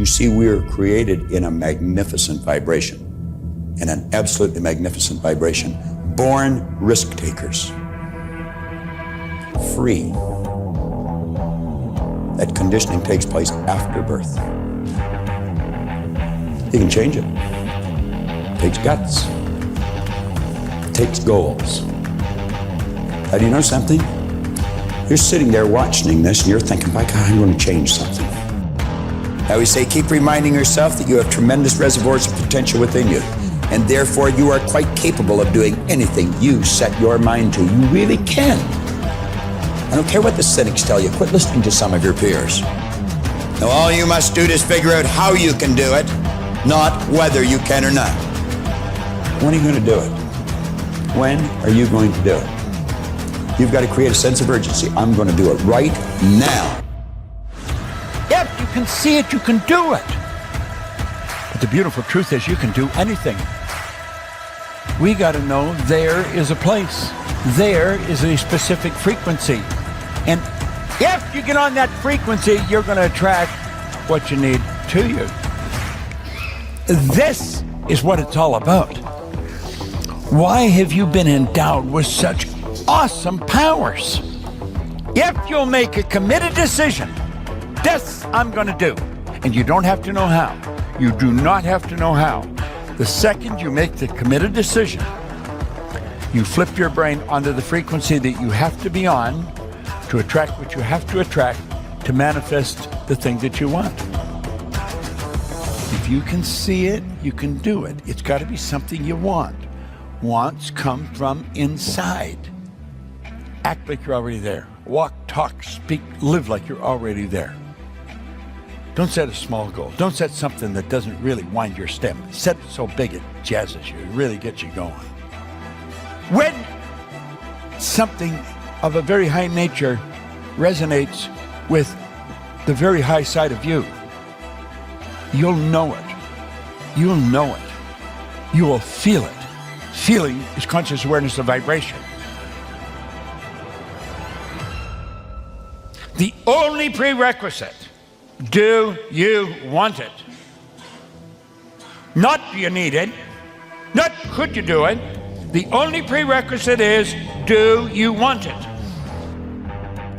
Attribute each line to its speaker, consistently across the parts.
Speaker 1: You see, we are created in a magnificent vibration, in an absolutely magnificent vibration. Born risk takers. Free. That conditioning takes place after birth. You can change it. It takes guts. It takes goals. Now, do you know something? You're sitting there watching this and you're thinking, by God, I'm going to change something. I always say, keep reminding yourself that you have tremendous reservoirs of potential within you, and therefore you are quite capable of doing anything you set your mind to. You really can. I don't care what the cynics tell you. Quit listening to some of your peers. Now, all you must do is figure out how you can do it, not whether you can or not. When are you going to do it? When are you going to do it? You've got to create a sense of urgency. I'm going to do it right now.
Speaker 2: If you can see it, you can do it. But the beautiful truth is you can do anything. We got to know there is a place. There is a specific frequency. And if you get on that frequency, you're going to attract what you need to you. This is what it's all about. Why have you been endowed with such awesome powers? If you'll make a committed decision, this I'm going to do. And you don't have to know how. You do not have to know how. The second you make the committed decision, you flip your brain onto the frequency that you have to be on to attract what you have to attract to manifest the thing that you want. If you can see it, you can do it. It's got to be something you want. Wants come from inside. Act like you're already there. Walk, talk, speak, live like you're already there. Don't set a small goal. Don't set something that doesn't really wind your step. Set it so big it jazzes you. It really gets you going. When something of a very high nature resonates with the very high side of you, you'll know it. You'll know it. You will feel it. Feeling is conscious awareness of vibration. The only prerequisite, do you want it? Not do you need it, not could you do it. The only prerequisite is, do you want it?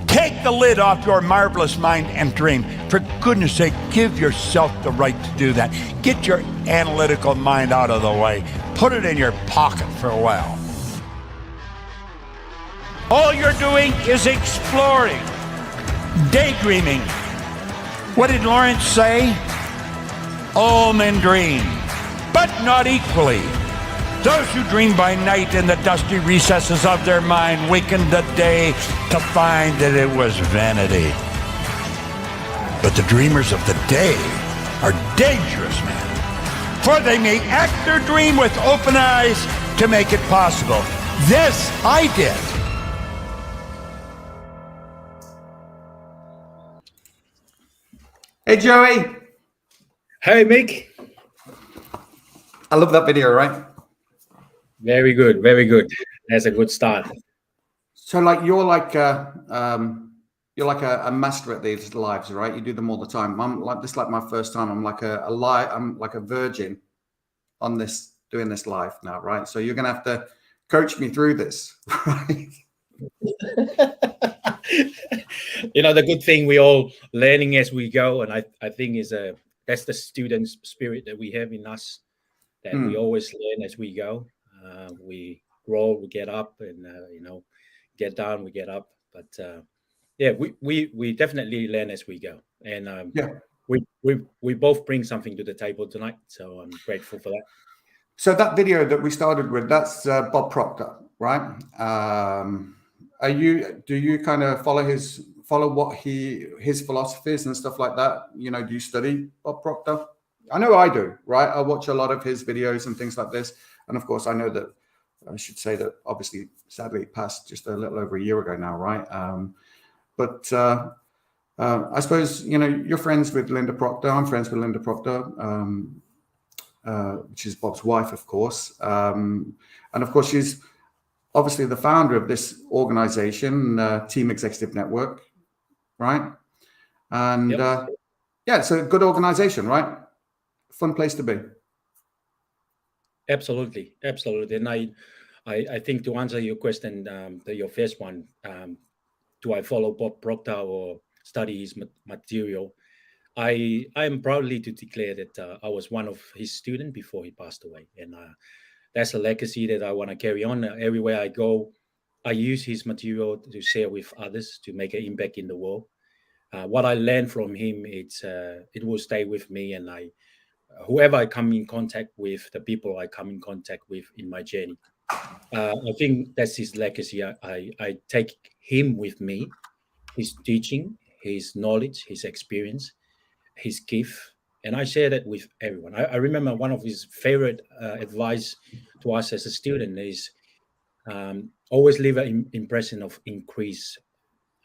Speaker 2: Take the lid off your marvelous mind and dream. For goodness sake, give yourself the right to do that. Get your analytical mind out of the way. Put it in your pocket for a while. All you're doing is exploring, daydreaming. What did Lawrence say? All men dream, but not equally. Those who dream by night in the dusty recesses of their mind waken the day to find that it was vanity. But the dreamers of the day are dangerous men, for they may act their dream with open eyes to make it possible. This I did.
Speaker 3: Hey, Joey.
Speaker 4: Hey, Mick.
Speaker 3: I love that video, right?
Speaker 4: Very good, very good. That's a good start.
Speaker 3: So, like, you're like a master at these lives, right? You do them all the time. I'm like this, like my first time. I'm like I'm like a virgin on this, doing this live now, right? So you're gonna have to coach me through this, right?
Speaker 4: You know, the good thing, we all learning as we go, and I think that's the student spirit that we have in us, that we always learn as we go. We grow, we get up, and get down, we get up. But we definitely learn as we go, and we both bring something to the table tonight. So I'm grateful for that.
Speaker 3: So that video that we started with, that's Bob Proctor, right? Do you kind of follow what his philosophies and stuff like that? You know, do you study Bob Proctor? I know I do, right? I watch a lot of his videos and things like this. And of course, I know that I should say that obviously, sadly, it passed just a little over a year ago now, right? But I suppose, you know, you're friends with Linda Proctor. I'm friends with Linda Proctor, which is Bob's wife, of course. And of course, she's obviously the founder of this organization, Team Executive Network, right? And Yeah, it's a good organization, right? Fun place to be.
Speaker 4: Absolutely, absolutely. And I think to answer your question, your first one, do I follow Bob Proctor or study his material? I am proudly to declare that I was one of his students before he passed away, and that's a legacy that I want to carry on. Everywhere I go, I use his material to share with others to make an impact in the world. What I learned from him, it will stay with me, and whoever I come in contact with, the people I come in contact with in my journey. I think that's his legacy. I take him with me, his teaching, his knowledge, his experience, his gift, and I share that with everyone. I remember one of his favorite advice to us as a student is always leave an impression of increase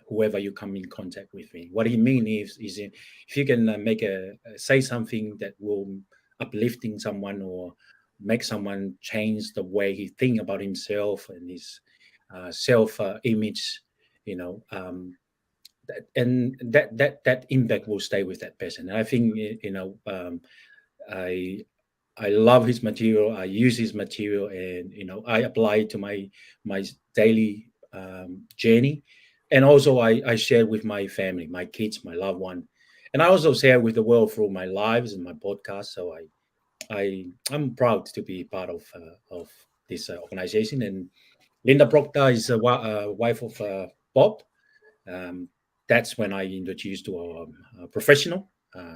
Speaker 4: whoever you come in contact with me. What he means is if you can make say something that will uplifting someone or make someone change the way he think about himself and his self image, you know, and that impact will stay with that person. And I think I I love his material. I use his material, and I apply it to my daily journey, and also I share with my family, my kids, my loved one, and I also share with the world through my lives and my podcast. So I'm proud to be part of this organization. And Linda Proctor is a wife of Bob. Um, that's when I introduced to our professional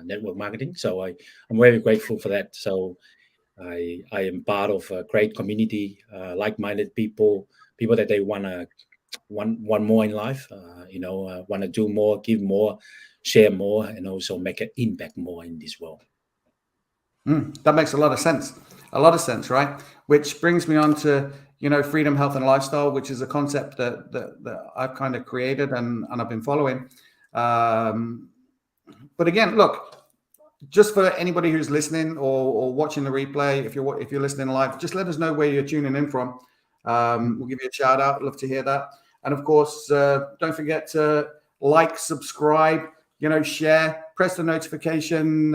Speaker 4: network marketing. So I'm very grateful for that. So I am part of a great community, like-minded people that they want more in life. Want to do more, give more, share more, and also make an impact more in this world.
Speaker 3: That makes a lot of sense. A lot of sense, right? Which brings me on to freedom, health, and lifestyle, which is a concept that I've kind of created and I've been following. But again, look, just for anybody who's listening or watching the replay, if you're listening live, just let us know where you're tuning in from. We'll give you a shout out. Love to hear that. And of course, don't forget to like, subscribe, share, press the notification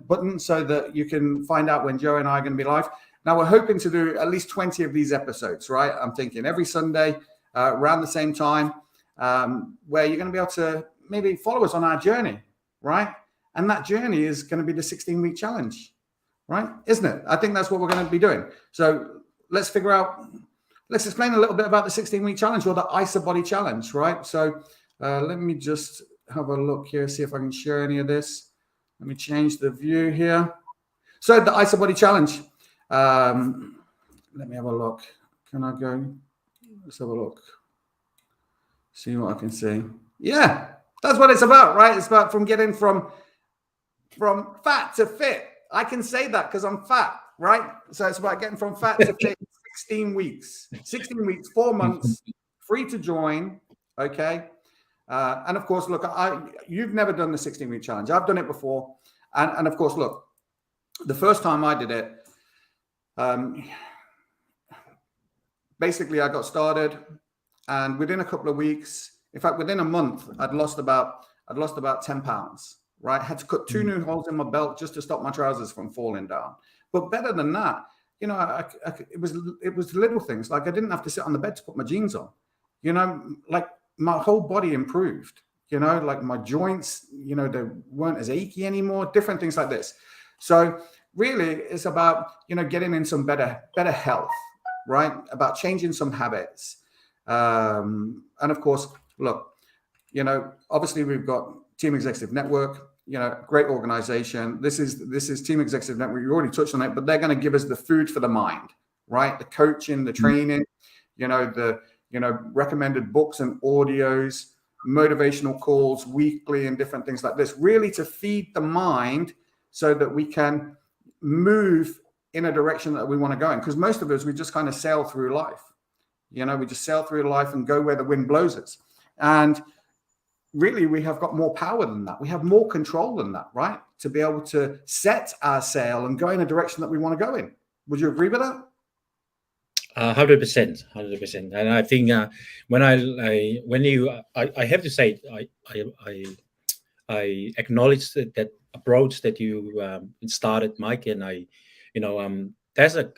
Speaker 3: button so that you can find out when Joe and I are going to be live. Now, we're hoping to do at least 20 of these episodes, right? I'm thinking every Sunday around the same time, where you're going to be able to maybe follow us on our journey, right? And that journey is going to be the 16-week challenge, right? Isn't it? I think that's what we're going to be doing. So let's explain a little bit about the 16-week challenge, or the IsaBody challenge, right? So let me just have a look here, see if I can share any of this. Let me change the view here. So the IsaBody challenge. Let me have a look. Can I go? Let's have a look. See what I can see. Yeah, that's what it's about, right? It's about getting from fat to fit. I can say that because I'm fat, right? So it's about getting from fat to fit. 16 weeks, 4 months, free to join. Okay. And of course, look, you've never done the 16-week challenge. I've done it before. And of course, look, the first time I did it, basically I got started, and within a couple of weeks, in fact, within a month, I'd lost about 10 pounds, right? I had to cut 2 new holes in my belt just to stop my trousers from falling down. But better than that, it was little things. Like I didn't have to sit on the bed to put my jeans on, like my whole body improved, like my joints, they weren't as achy anymore, different things like this. So really it's about, getting in some better health, right? About changing some habits. And of course, look, obviously we've got Team Executive Network, great organization. This is Team Executive Network. You already touched on it, but they're going to give us the food for the mind, right? The coaching, the training, the recommended books and audios, motivational calls weekly, and different things like this, really to feed the mind so that we can move in a direction that we want to go in. Because most of us, we just kind of sail through life. We just sail through life and go where the wind blows us. And really, we have got more power than that. We have more control than that, right? To be able to set our sail and go in a direction that we want to go in. Would you agree with that?
Speaker 4: 100%. And I think when I have to say, I acknowledge that approach that you started, Mike, and that's a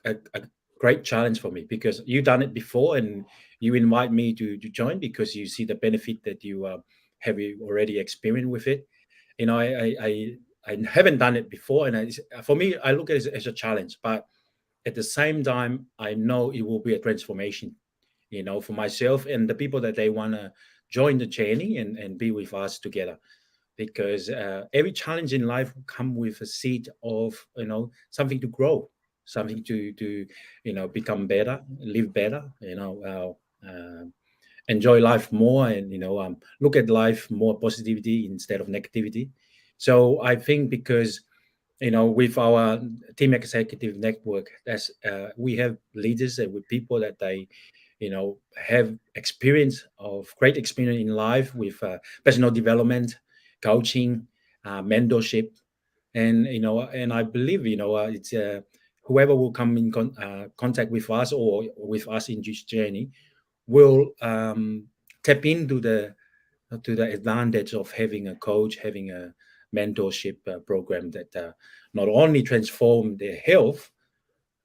Speaker 4: great challenge for me because you've done it before, and you invite me to join because you see the benefit that you have already experienced with it. I haven't done it before, and for me, I look at it as a challenge, but at the same time, I know it will be a transformation, for myself and the people that they want to join the journey and be with us together. Because every challenge in life come with a seed of something to grow, something to become better, live better, enjoy life more, and look at life more positivity instead of negativity. So I think because with our team executive network, that's we have leaders and with people that they have experience of great experience in life with personal development, coaching, mentorship, and and I believe it's whoever will come in contact with us or with us in this journey will tap into the to the advantage of having a coach, having a mentorship program that not only transform their health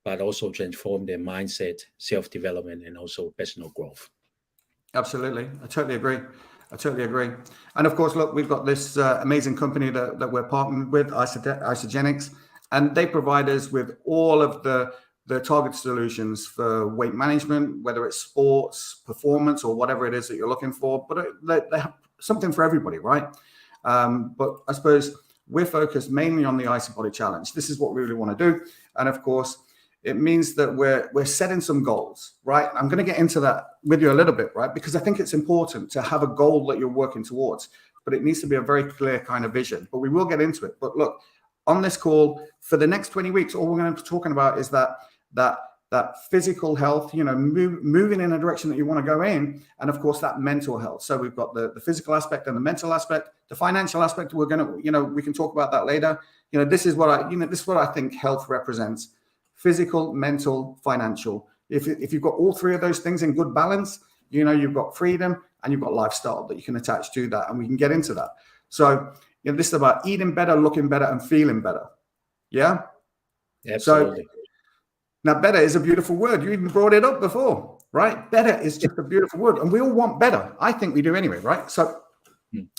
Speaker 4: but also transform their mindset, self-development, and also personal growth.
Speaker 3: Absolutely. I totally agree. And of course, look, we've got this amazing company that we're partnered with, Isogenics, and they provide us with all of the target solutions for weight management, whether it's sports, performance, or whatever it is that you're looking for. But they have something for everybody, right? But I suppose we're focused mainly on the IsoBody Challenge. This is what we really want to do. And of course, it means that we're setting some goals, right? I'm going to get into that with you a little bit, right? Because I think it's important to have a goal that you're working towards, but it needs to be a very clear kind of vision. But we will get into it. But look, on this call for the next 20 weeks, all we're going to be talking about is that physical health, moving in a direction that you want to go in, and of course that mental health. So we've got the physical aspect and the mental aspect, the financial aspect. We're going to, we can talk about that later. This is what I think health represents. Physical, mental, financial. If you've got all three of those things in good balance, you've got freedom and you've got lifestyle that you can attach to that, and we can get into that. So this is about eating better, looking better, and feeling better. Yeah.
Speaker 4: Absolutely.
Speaker 3: So now, better is a beautiful word. You even brought it up before, right? Better is just a beautiful word, and we all want better. I think we do anyway, right? So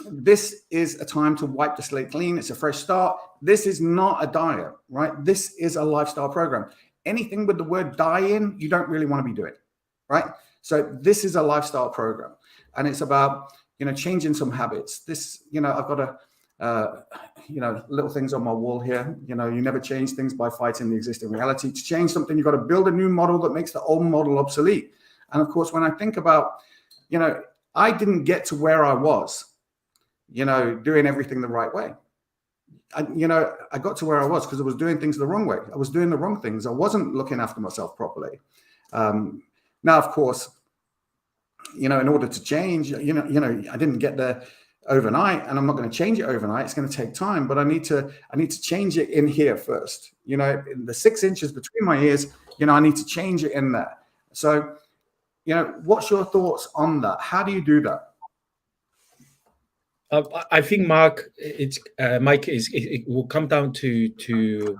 Speaker 3: this is a time to wipe the slate clean. It's a fresh start. This is not a diet, right? This is a lifestyle program. Anything with the word die in, you don't really want to be doing, right? So this is a lifestyle program, and it's about, changing some habits. This, I've got little things on my wall here. You never change things by fighting the existing reality. To change something, you've got to build a new model that makes the old model obsolete. And of course, when I think about, I didn't get to where I was, doing everything the right way. I got to where I was because I was doing things the wrong way. I was doing the wrong things. I wasn't looking after myself properly. Now, of course, in order to change, I didn't get there overnight, and I'm not going to change it overnight. It's going to take time, but I need to change it in here first. In the 6 inches between my ears, I need to change it in there. So, what's your thoughts on that? How do you do that?
Speaker 4: I think Mike, it will come down to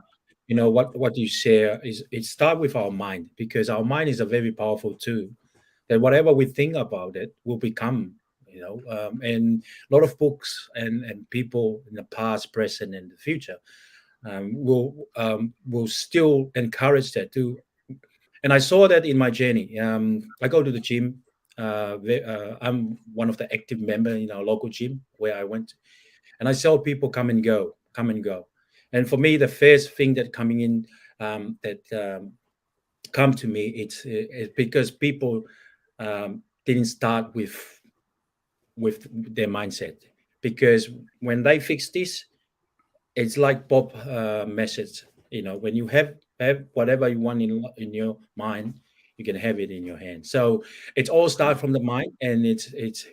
Speaker 4: what you share is it start with our mind, because our mind is a very powerful tool that whatever we think about it will become, and a lot of books and people in the past, present, and the future will still encourage that too. And I saw that in my journey. I go to the gym. I'm one of the active members in our local gym where I went, and I saw people come and go. And for me, the first thing that coming in come to me, it's because people didn't start with their mindset. Because when they fix this, it's like Bob message. When you have whatever you want in your mind, you can have it in your hand. So it's all start from the mind, and it's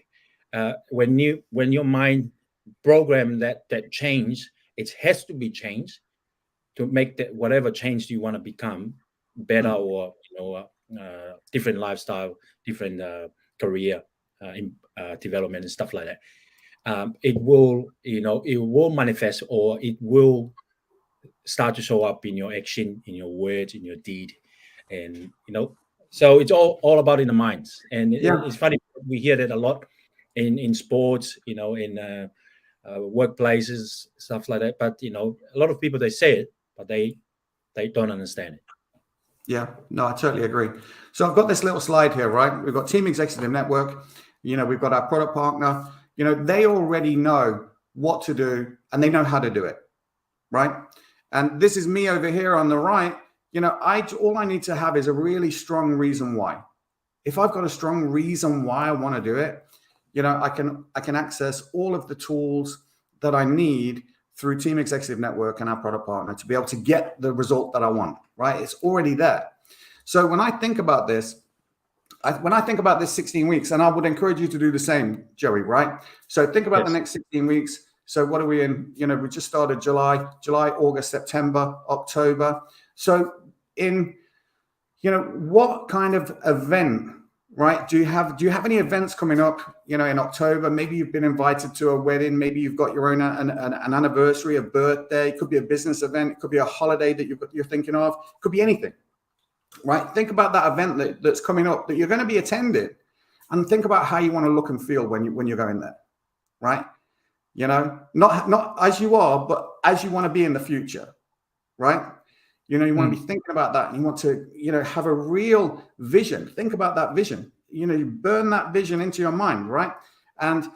Speaker 4: when your mind program that change, it has to be changed to make that whatever change you want to become better, or different lifestyle, different career in development and stuff like that. it will, it will manifest, or it will start to show up in your action, in your words, in your deed. And so it's all about in the minds. And
Speaker 3: Yeah.
Speaker 4: it's funny, we hear that a lot in sports, in workplaces, stuff like that. But a lot of people, they say it, but they don't understand it.
Speaker 3: Yeah, no, I totally agree. So I've got this little slide here, right? We've got Team Executive Network. We've got our product partner. They already know what to do and they know how to do it, right? And this is me over here on the right. All I need to have is a really strong reason why. If I've got a strong reason why I want to do it, I can access all of the tools that I need through Team Executive Network and our product partner to be able to get the result that I want, right? It's already there. So when I think about this, when I think about this 16 weeks, and I would encourage you to do the same, Joey, right? So think about the next 16 weeks. So what are we in? We just started July, August, September, October. So what kind of event, right? Do you have any events coming up, in October? Maybe you've been invited to a wedding. Maybe you've got your own an anniversary, a birthday. It could be a business event. It could be a holiday that you're thinking of. It could be anything, right? Think about that event that's coming up that you're going to be attending, and think about how you want to look and feel when you're going there, right? Not as you are, but as you want to be in the future, right? You want to be thinking about that. You want to, have a real vision. Think about that vision. You burn that vision into your mind, right? And,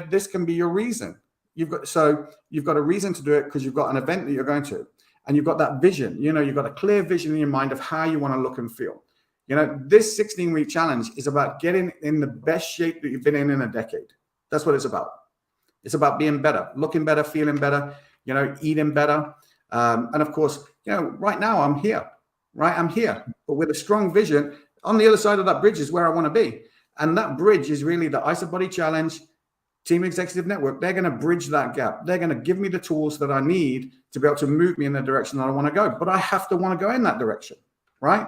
Speaker 3: this can be your reason. You've got a reason to do it because you've got an event that you're going to, and you've got that vision. You've got a clear vision in your mind of how you want to look and feel. This 16-week challenge is about getting in the best shape that you've been in a decade. That's what it's about. It's about being better, looking better, feeling better, eating better. And of course, right now I'm here, right? I'm here, but with a strong vision. On the other side of that bridge is where I want to be. And that bridge is really the IsaBody Challenge, Team Executive Network. They're going to bridge that gap. They're going to give me the tools that I need to be able to move me in the direction that I want to go. But I have to want to go in that direction, right?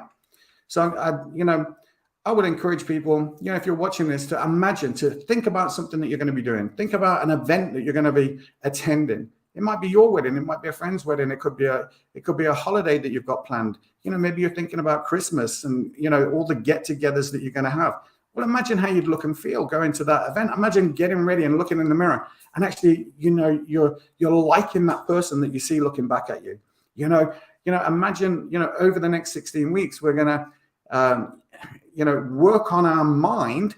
Speaker 3: So, I would encourage people, if you're watching this, to think about something that you're going to be doing. Think about an event that you're going to be attending. It might be your wedding. It might be a friend's wedding. It could be a holiday that you've got planned. Maybe you're thinking about Christmas and, all the get-togethers that you're going to have. Well, imagine how you'd look and feel going to that event. Imagine getting ready and looking in the mirror and actually, you're liking that person that you see looking back at you. Imagine, over the next 16 weeks, we're going to, work on our mind,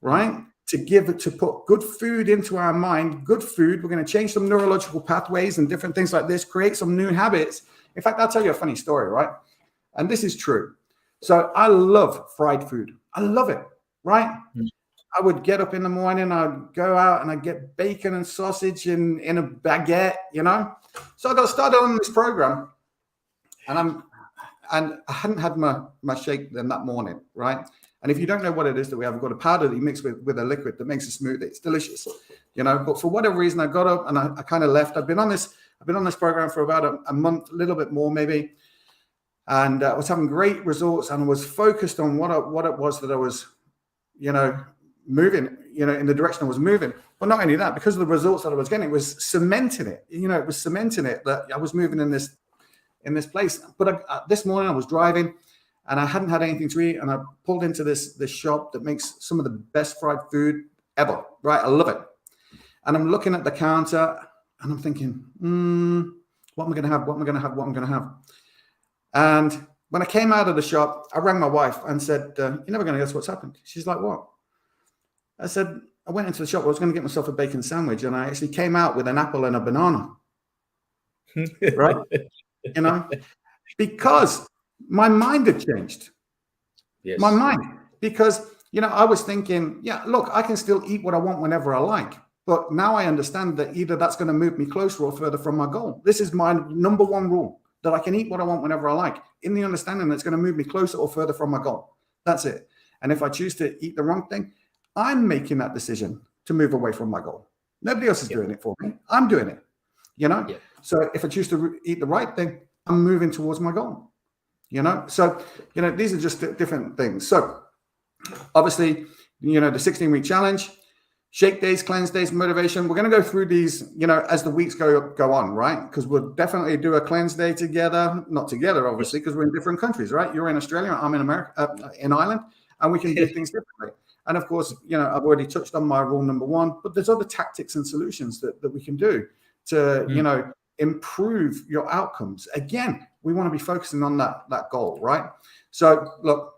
Speaker 3: right? To put good food into our mind, good food. We're going to change some neurological pathways and different things like this, create some new habits. In fact, I'll tell you a funny story, right? And this is true. So I love fried food. I love it, right? I would get up in the morning, I'd go out and I'd get bacon and sausage in a baguette, So I got started on this program and I hadn't had my shake then that morning, right? And if you don't know what it is that we have, we've got a powder that you mix with a liquid that makes a smoothie. It's delicious, But for whatever reason, I got up and I kind of left. I've been on this program for about a month, a little bit more maybe, and I was having great results. And I was focused on what it was that I was, moving, in the direction I was moving. But not only that, because of the results that I was getting, it was cementing it. It was cementing it that I was moving in this place. But this morning I was driving. And I hadn't had anything to eat, and I pulled into this shop that makes some of the best fried food ever, right? I love it. And I'm looking at the counter, and I'm thinking, what am I going to have? What am I going to have? What am I going to have? And when I came out of the shop, I rang my wife and said, you're never going to guess what's happened. She's like, what? I said, I went into the shop. I was going to get myself a bacon sandwich, and I actually came out with an apple and a banana, right? Because my mind had changed.
Speaker 4: Yes.
Speaker 3: My mind, because, I was thinking, yeah, look, I can still eat what I want whenever I like. But now I understand that either that's going to move me closer or further from my goal. This is my number one rule, that I can eat what I want whenever I like, in the understanding that it's going to move me closer or further from my goal. That's it. And if I choose to eat the wrong thing, I'm making that decision to move away from my goal. Nobody else is doing it for me. I'm doing it, Yeah. So if I choose to eat the right thing, I'm moving towards my goal. So, these are just different things. So obviously, the 16-week challenge shake days, cleanse days, motivation. We're going to go through these, as the weeks go on, right? Because we'll definitely do a cleanse day together, not together, obviously, because we're in different countries, right? You're in Australia, I'm in America, in Ireland, and we can do things differently. And of course, I've already touched on my rule number 1, but there's other tactics and solutions that we can do to, improve your outcomes. Again, we want to be focusing on that goal, right? So look,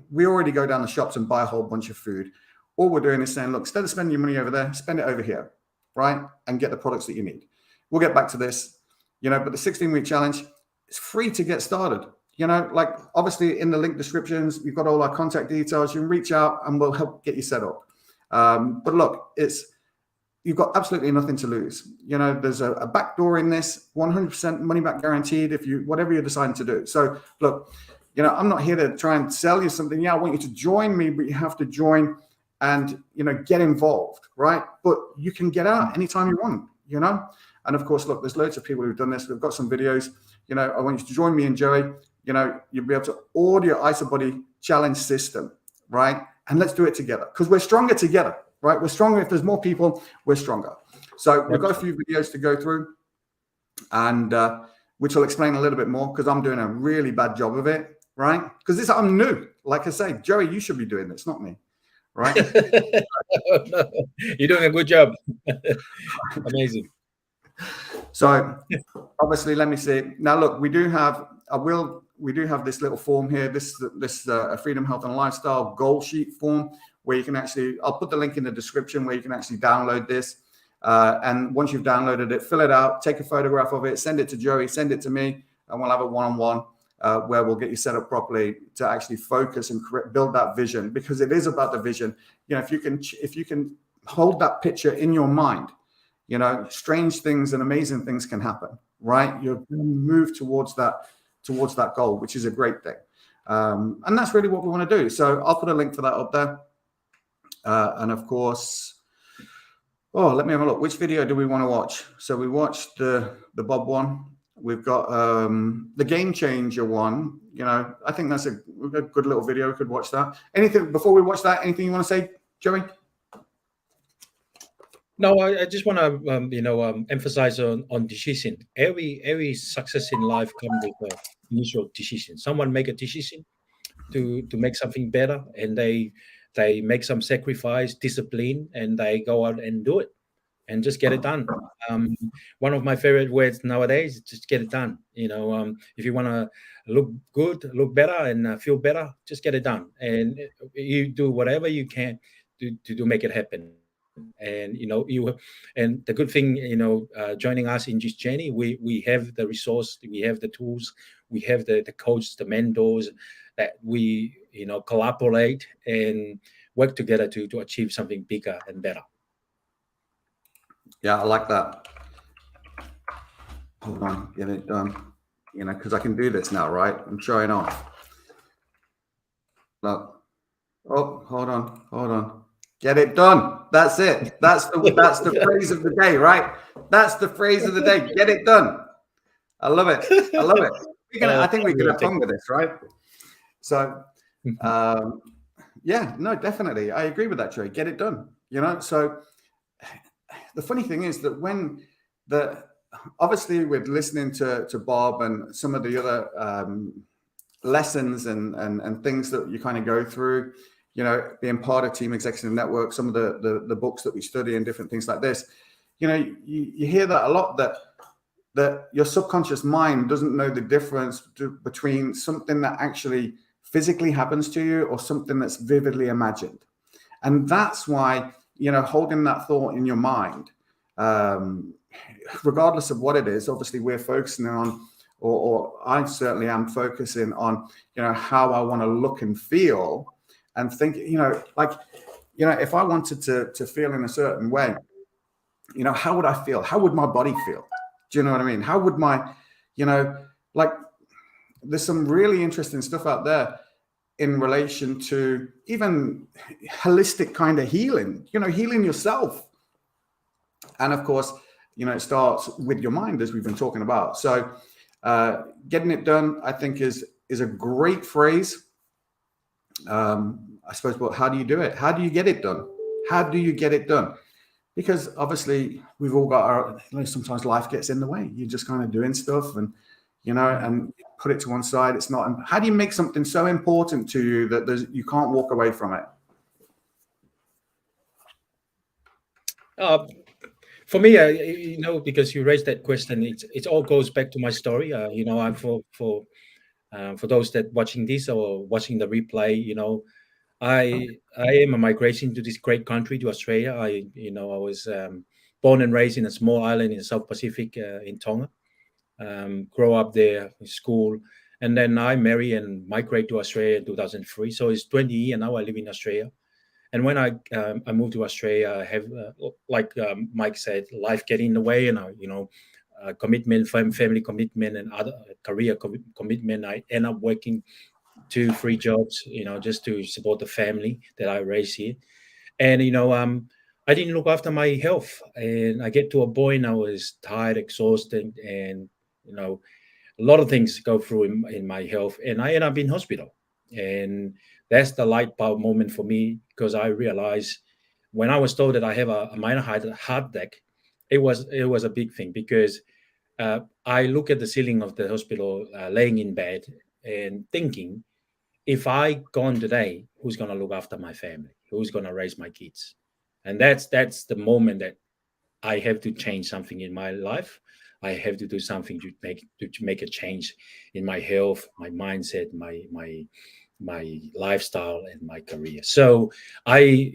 Speaker 3: we already go down the shops and buy a whole bunch of food. All we're doing is saying, look, instead of spending your money over there, spend it over here, right? And get the products that you need. We'll get back to this, but the 16-week challenge is free to get started. Like obviously in the link descriptions, you've got all our contact details. You can reach out and we'll help get you set up. But look, you've got absolutely nothing to lose. There's a back door in this, 100% money back guaranteed whatever you're deciding to do. So look, I'm not here to try and sell you something. Yeah, I want you to join me, but you have to join and, get involved, right? But you can get out anytime you want, And of course, look, there's loads of people who've done this. We've got some videos. I want you to join me and Joey. You'll be able to order your IsoBody challenge system, right? And let's do it together because we're stronger together, right? We're stronger. If there's more people, we're stronger. So we've got a few videos to go through and which will explain a little bit more because I'm doing a really bad job of it, right? Because I'm new. Like I say, Joey, you should be doing this, not me. Right?
Speaker 4: No, you're doing a good job. Amazing.
Speaker 3: So obviously, let me see. Now, look, we do have this little form here. This Freedom, Health and Lifestyle goal sheet form where you can I'll put the link in the description where you can actually download this. And once you've downloaded it, fill it out, take a photograph of it, send it to Joey, send it to me, and we'll have a one-on-one. Where we'll get you set up properly to actually focus and build that vision because it is about the vision. If you can hold that picture in your mind, strange things and amazing things can happen, right? You're going to move towards that goal, which is a great thing. And that's really what we want to do. So I'll put a link for that up there. And of course, let me have a look. Which video do we want to watch? So we watched the Bob one. We've got the Game Changer one. I think that's a good little video. We could watch that. Anything before we watch that? Anything you want to say, Joey?
Speaker 4: No, I just want to emphasize on decision. Every success in life comes with an initial decision. Someone make a decision to make something better, and they make some sacrifice, discipline, and they go out and do it. And just get it done. One of my favorite words nowadays is just get it done. If you want to look good, look better, and feel better, just get it done. And you do whatever you can to make it happen. And and the good thing, joining us in this journey, we have the resource, we have the tools, we have the coach, the mentors that we collaborate and work together to achieve something bigger and better.
Speaker 3: Yeah, I like that. Hold on, get it done. Because I can do this now, right? I'm showing off. Look. Oh, hold on. Get it done. That's it. That's the phrase of the day, right? That's the phrase of the day. Get it done. I love it. I think we can have fun with this, right? So, yeah, no, definitely. I agree with that, Joey. Get it done. So the funny thing is that when obviously with listening to Bob and some of the other lessons and things that you kind of go through, being part of Team Executive Network, some of the books that we study and different things like this, you hear that a lot, that your subconscious mind doesn't know the difference between something that actually physically happens to you or something that's vividly imagined. And that's why, holding that thought in your mind, regardless of what it is, obviously we're focusing on, or I certainly am focusing on, how I want to look and feel and think, if I wanted to feel in a certain way, how would I feel? How would my body feel? Do you know what I mean? How would my, there's some really interesting stuff out there in relation to even holistic kind of healing, healing yourself. And of course, it starts with your mind, as we've been talking about. So getting it done, I think is a great phrase. I suppose, but how do you do it? How do you get it done? How do you get it done? Because obviously we've all got our, sometimes life gets in the way. You're just kind of doing stuff and, and put it to one side. It's not, how do you make something so important to you that you can't walk away from it?
Speaker 4: For me, because you raised that question, it all goes back to my story. I'm for those that watching this or watching the replay, I am a migration to this great country, to Australia. I was born and raised in a small island in the South Pacific, in Tonga. Grow up there, in school, and then I marry and migrate to Australia in 2003. So it's 20 years now I live in Australia. And when I moved to Australia, I have, like Mike said, life getting in the way, and commitment, family commitment, and other career commitment. I end up working 2-3 jobs, just to support the family that I raised here. And I didn't look after my health, and I get to a point I was tired, exhausted, and a lot of things go through in my health, and I end up in hospital. And that's the light bulb moment for me, because I realized when I was told that I have a minor heart attack, it was a big thing, because I look at the ceiling of the hospital, laying in bed and thinking, if I gone today, who's going to look after my family? Who's going to raise my kids? And that's the moment that I have to change something in my life. I have to do something to make a change in my health, my mindset, my lifestyle, and my career. So I,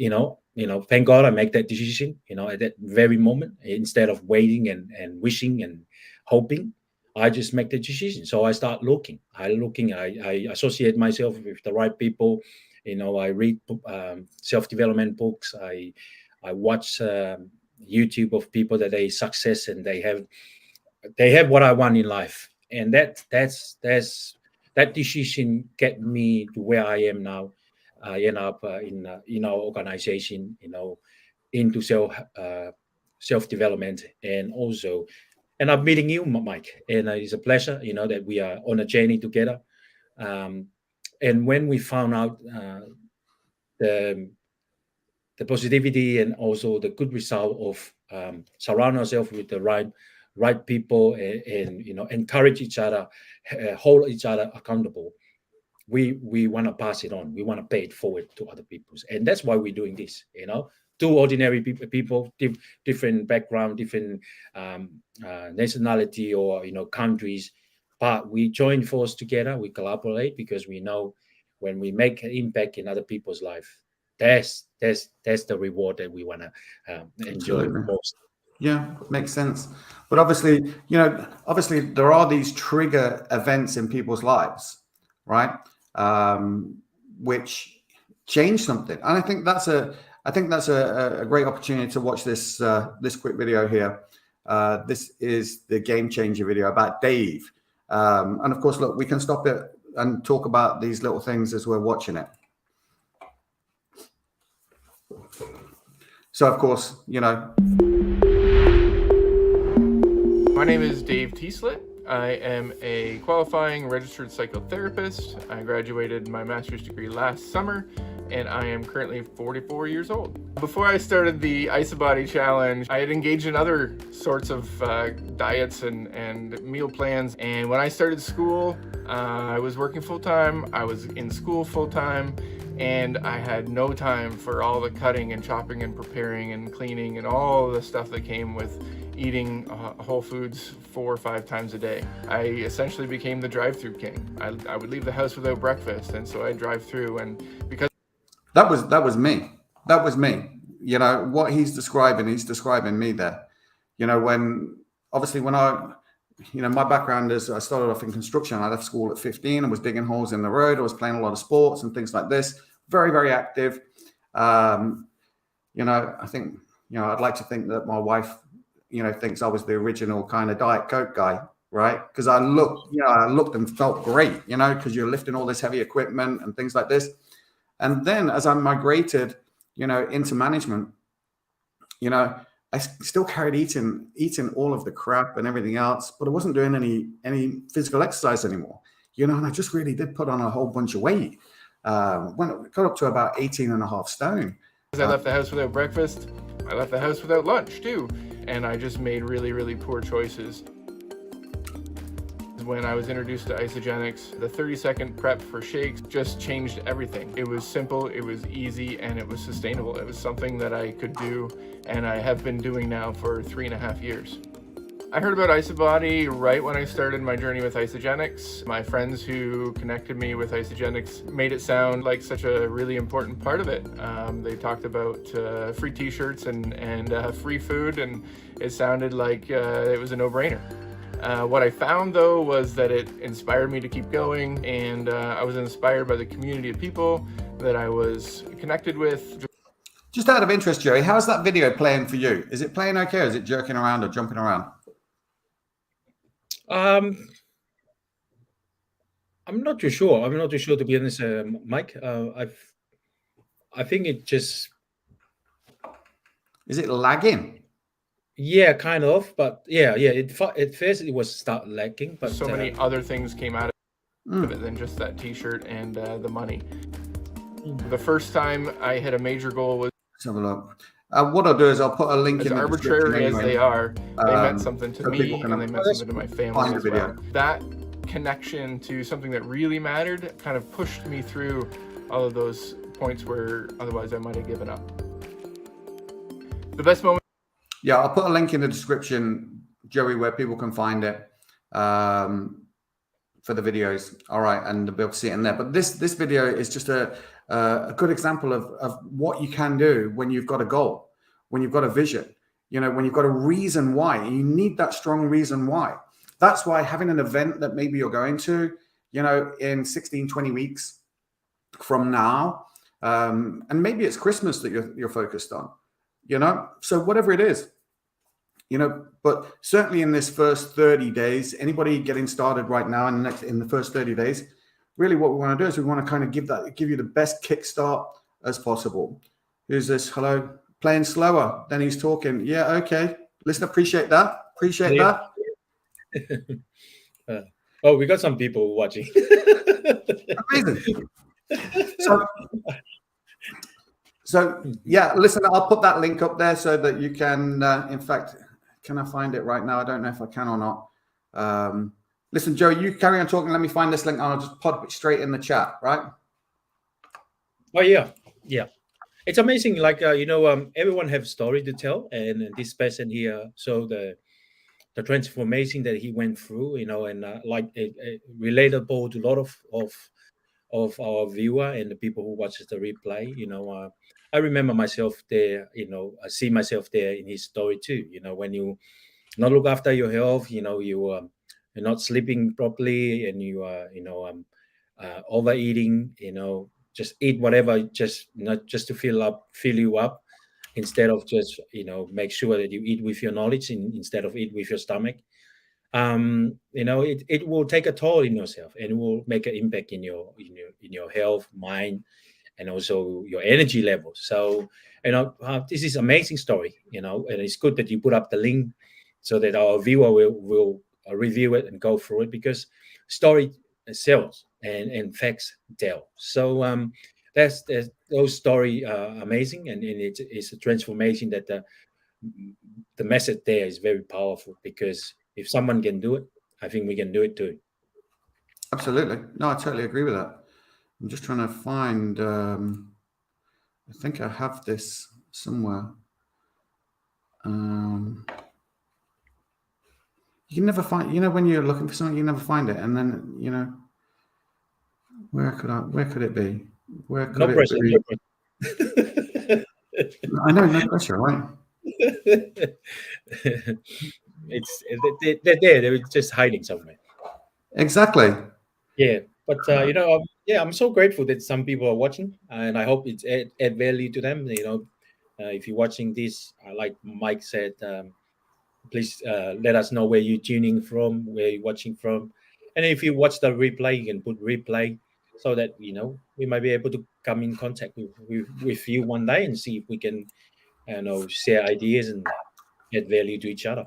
Speaker 4: thank God I make that decision, at that very moment, instead of waiting and wishing and hoping. I just make the decision. So I start looking. I associate myself with the right people. I read self-development books. I watch YouTube of people that they success, and they have what I want in life. And that decision get me to where I am now. I end up in our organization, into self development, and also end up meeting you, Mike. And it's a pleasure, that we are on a journey together. And when we found out the positivity and also the good result of surround ourselves with the right people, and encourage each other, hold each other accountable, we want to pass it on. We want to pay it forward to other people, and that's why we're doing this. Two ordinary people, different background, different nationality, or countries, but we join force together. We collaborate, because we know when we make an impact in other people's life, that's the reward that we want to enjoy most.
Speaker 3: Yeah, makes sense. But obviously, there are these trigger events in people's lives, right? Which change something. And I think that's a great opportunity to watch this quick video here. This is the game changer video about Dave. And of course, look, we can stop it and talk about these little things as we're watching it. So of course,
Speaker 5: my name is Dave Tieslet. I am a qualifying registered psychotherapist. I graduated my master's degree last summer, and I am currently 44 years old. Before I started the IsaBody Challenge, I had engaged in other sorts of diets and meal plans. And when I started school, I was working full-time. I was in school full-time, and I had no time for all the cutting and chopping and preparing and cleaning and all the stuff that came with eating Whole Foods 4 or 5 times a day. I essentially became the drive-through king. I would leave the house without breakfast, and so I'd drive through, and because
Speaker 3: that was me. What he's describing me there. When I, my background is, I started off in construction. I left school at 15 and was digging holes in the road. I was playing a lot of sports and things like this. Very, very active. I think, I'd like to think that my wife, thinks I was the original kind of Diet Coke guy, right? Because I looked and felt great, because you're lifting all this heavy equipment and things like this. And then as I migrated, into management, I still carried eating all of the crap and everything else, but I wasn't doing any physical exercise anymore, and I just really did put on a whole bunch of weight. When it got up to about 18 and a half stone.
Speaker 5: I left the house without breakfast. I left the house without lunch too. And I just made really, really poor choices. When I was introduced to Isogenics, the 30-second prep for shakes just changed everything. It was simple, it was easy, and it was sustainable. It was something that I could do, and I have been doing now for 3.5 years. I heard about IsoBody right when I started my journey with Isogenics. My friends who connected me with Isogenics made it sound like such a really important part of it. They talked about free t-shirts and free food, and it sounded like it was a no-brainer. What I found though was that it inspired me to keep going, and I was inspired by the community of people that I was connected with.
Speaker 3: Just out of interest, Joey, how's that video playing for you? Is it playing okay, or is it jerking around or jumping around?
Speaker 4: I'm not too sure. I'm not too sure, to be honest, Mike. I think it just...
Speaker 3: Is it lagging?
Speaker 4: Yeah, kind of. But yeah. At first it was start lagging, but
Speaker 5: so many other things came out of it than just that T-shirt and the money. The first time I hit a major goal was...
Speaker 3: Let's have a look. What I'll do is I'll put a link in the
Speaker 5: arbitrary as they are, they meant something to
Speaker 3: so
Speaker 5: me,
Speaker 3: people can
Speaker 5: and they meant something to my family as well. That connection to something that really mattered kind of pushed me through all of those points where otherwise I might have given up. The best moment...
Speaker 3: Yeah, I'll put a link in the description, Joey, where people can find it for the videos. All right, and they'll be able to see it in there. But this video is just a good example of what you can do when you've got a goal, when you've got a vision, you know, when you've got a reason why. You need that strong reason why. That's why having an event that maybe you're going to, you know, in 16, 20 weeks from now, and maybe it's Christmas that you're focused on, you know, so whatever it is, you know, but certainly in this first 30 days, anybody getting started right now in the first 30 days, really what we want to do is we want to kind of give you the best kickstart as possible. Who's this? Hello? Playing slower than he's talking. Yeah, okay. Listen, appreciate that. Appreciate that.
Speaker 4: Oh, we got some people watching.
Speaker 3: Amazing. So yeah, listen, I'll put that link up there so that you can, in fact, can I find it right now? I don't know if I can or not. Listen, Joe, you carry on talking. Let me find this link. I'll just pop it straight in the chat, right?
Speaker 4: Oh, yeah. It's amazing. Like, you know, everyone have a story to tell. And this person here, so the transformation that he went through, you know, and like relatable to a lot of our viewer and the people who watches the replay. You know, I remember myself there, you know, I see myself there in his story too. You know, when you not look after your health, you know, you're not sleeping properly, and you are, you know, overeating, you know, just eat whatever, just not just to fill you up, instead of just, you know, make sure that you eat with your knowledge instead of eat with your stomach. You know, it will take a toll in yourself, and it will make an impact in your health, mind, and also your energy levels. So, you know, this is amazing story, you know, and it's good that you put up the link so that our viewer will review it and go through it, because story sells and facts tell. So that's those story amazing, and it's a transformation that the message there is very powerful, because if someone can do it, I think we can do it too.
Speaker 3: Absolutely. No, I totally agree with that. I'm just trying to find, I think I have this somewhere. You can never find, you know, when you're looking for something, you never find it. And then, you know, where could it be? Where could
Speaker 4: no pressure,
Speaker 3: it
Speaker 4: be?
Speaker 3: No I know, no pressure, right?
Speaker 4: They're there. They're just hiding somewhere.
Speaker 3: Exactly.
Speaker 4: Yeah, but you know, yeah, I'm so grateful that some people are watching, and I hope it's add value to them. You know, if you're watching this, like Mike said, please let us know where you're tuning from, where you're watching from, and if you watch the replay, you can put replay, so that, you know, we might be able to come in contact with you one day and see if we can, you know, share ideas and add value to each other.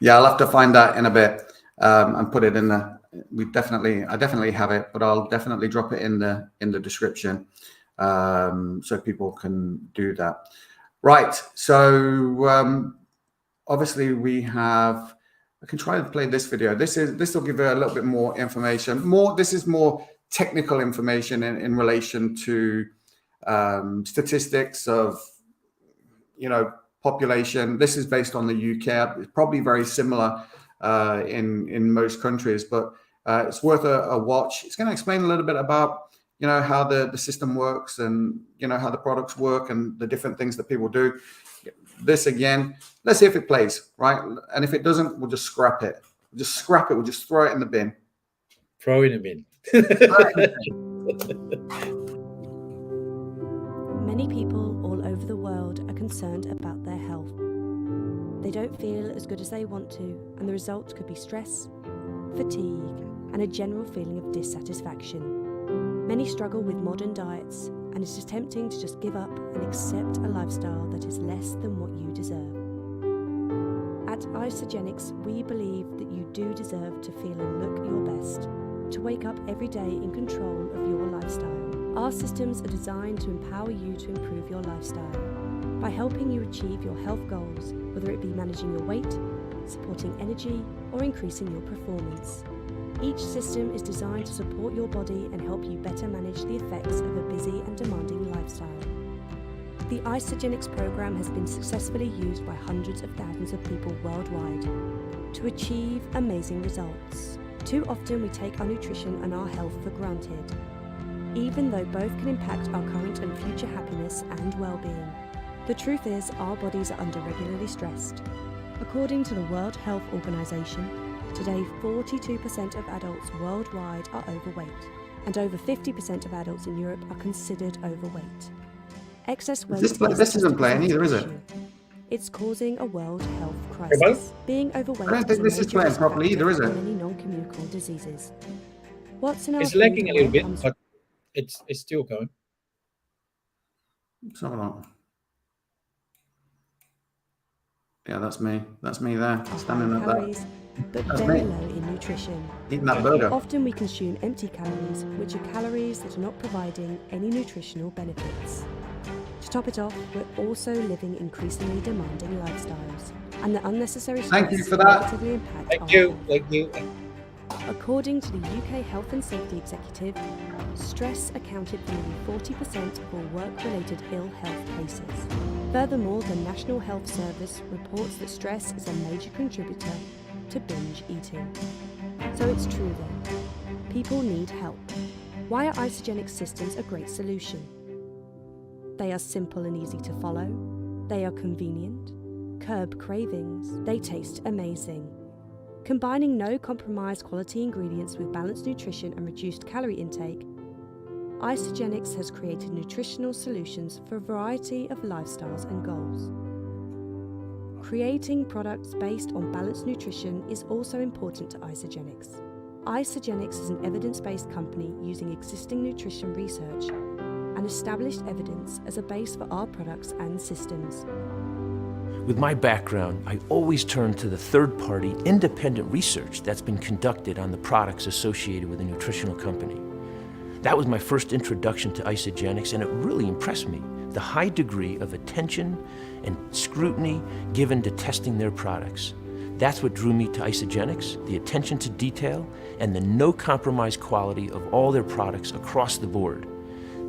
Speaker 3: Yeah, I'll have to find that in a bit and put it in the. I definitely have it, but I'll definitely drop it in the description. so people can do that. Right. So obviously we have. I can try to play this video. This will give you a little bit more information. This is more technical information in relation to statistics of, population. This is based on the UK. It's probably very similar in most countries, but it's worth a watch. It's going to explain a little bit about, how the system works and, how the products work and the different things that people do. This again, let's see if it plays, right? And if it doesn't, we'll just scrap it. We'll just scrap it. We'll just throw it in the bin.
Speaker 4: Throw it in the bin.
Speaker 6: Many people all over the world are concerned about their health. They don't feel as good as they want to, and the result could be stress, fatigue, and a general feeling of dissatisfaction. Many struggle with modern diets, and it is tempting to just give up and accept a lifestyle that is less than what you deserve. At Isagenix, we believe that you do deserve to feel and look your best, to wake up every day in control of your lifestyle. Our systems are designed to empower you to improve your lifestyle by helping you achieve your health goals, whether it be managing your weight, supporting energy, or increasing your performance. Each system is designed to support your body and help you better manage the effects of a busy and demanding lifestyle. The Isagenix program has been successfully used by hundreds of thousands of people worldwide to achieve amazing results. Too often we take our nutrition and our health for granted, even though both can impact our current and future happiness and well-being. The truth is, our bodies are under regularly stressed. According to the World Health Organization, today 42% of adults worldwide are overweight, and over 50% of adults in Europe are considered overweight. Excess weight
Speaker 3: This isn't playing either, is it?
Speaker 6: It's causing a world health crisis. Being overweight
Speaker 3: I don't think this is playing properly either, is it?
Speaker 6: Many non-communicable diseases. What's in our
Speaker 4: It's lagging a little bit,
Speaker 6: comes
Speaker 4: but it's still going.
Speaker 3: Let's have a look. Yeah, that's me. That's me there, standing at that.
Speaker 6: calories, but
Speaker 3: That's
Speaker 6: very
Speaker 3: me.
Speaker 6: low in nutrition.
Speaker 3: Eating that burger.
Speaker 6: Often we consume empty calories, which are calories that are not providing any nutritional benefits. To top it off, we're also living increasingly demanding lifestyles, and the unnecessary
Speaker 3: Thank
Speaker 6: stress
Speaker 3: you for that.
Speaker 6: negatively impacts our
Speaker 4: Thank you.
Speaker 6: health.
Speaker 4: Thank you.
Speaker 6: According to the UK Health and Safety Executive, stress accounted for nearly 40% of all work-related ill health cases. Furthermore, the National Health Service reports that stress is a major contributor to binge eating. So it's true then, people need help. Why are Isagenix systems a great solution? They are simple and easy to follow. They are convenient, curb cravings, they taste amazing. Combining no compromise quality ingredients with balanced nutrition and reduced calorie intake, Isagenix has created nutritional solutions for a variety of lifestyles and goals. Creating products based on balanced nutrition is also important to Isagenix. Isagenix is an evidence-based company using existing nutrition research and established evidence as a base for our products and systems.
Speaker 7: With my background, I always turn to the third-party, independent research that's been conducted on the products associated with a nutritional company. That was my first introduction to Isagenix, and it really impressed me, the high degree of attention and scrutiny given to testing their products. That's what drew me to Isagenix, the attention to detail and the no-compromise quality of all their products across the board.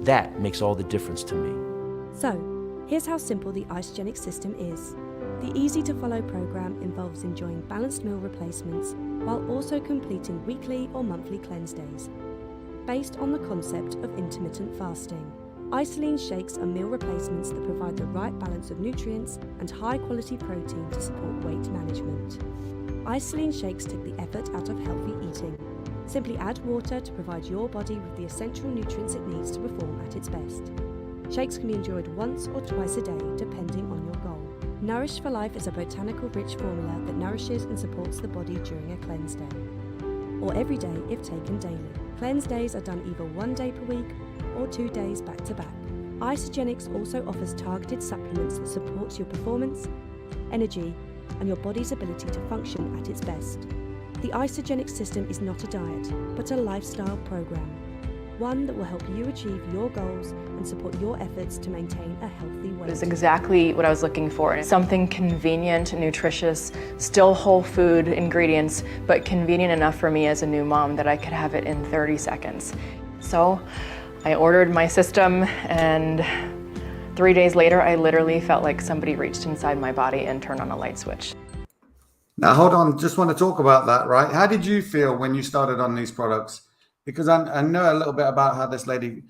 Speaker 7: That makes all the difference to me.
Speaker 6: So, here's how simple the Isagenix system is. The easy-to-follow program involves enjoying balanced meal replacements while also completing weekly or monthly cleanse days, based on the concept of intermittent fasting. Isoline shakes are meal replacements that provide the right balance of nutrients and high-quality protein to support weight management. Isoline shakes take the effort out of healthy eating. Simply add water to provide your body with the essential nutrients it needs to perform at its best. Shakes can be enjoyed once or twice a day, depending on your goal. Nourish for Life is a botanical-rich formula that nourishes and supports the body during a cleanse day, or every day if taken daily. Cleanse days are done either 1 day per week or 2 days back-to-back. Isagenix also offers targeted supplements that support your performance, energy, and your body's ability to function at its best. The Isagenix system is not a diet, but a lifestyle program. one that will help you achieve your goals and support your efforts to maintain a healthy weight.
Speaker 8: It was exactly what I was looking for. Something convenient, nutritious, still whole food ingredients, but convenient enough for me as a new mom that I could have it in 30 seconds. So I ordered my system, and 3 days later, I literally felt like somebody reached inside my body and turned on a light switch.
Speaker 3: Now, hold on. Just want to talk about that, right? How did you feel when you started on these products? Because I know a little bit about how this lady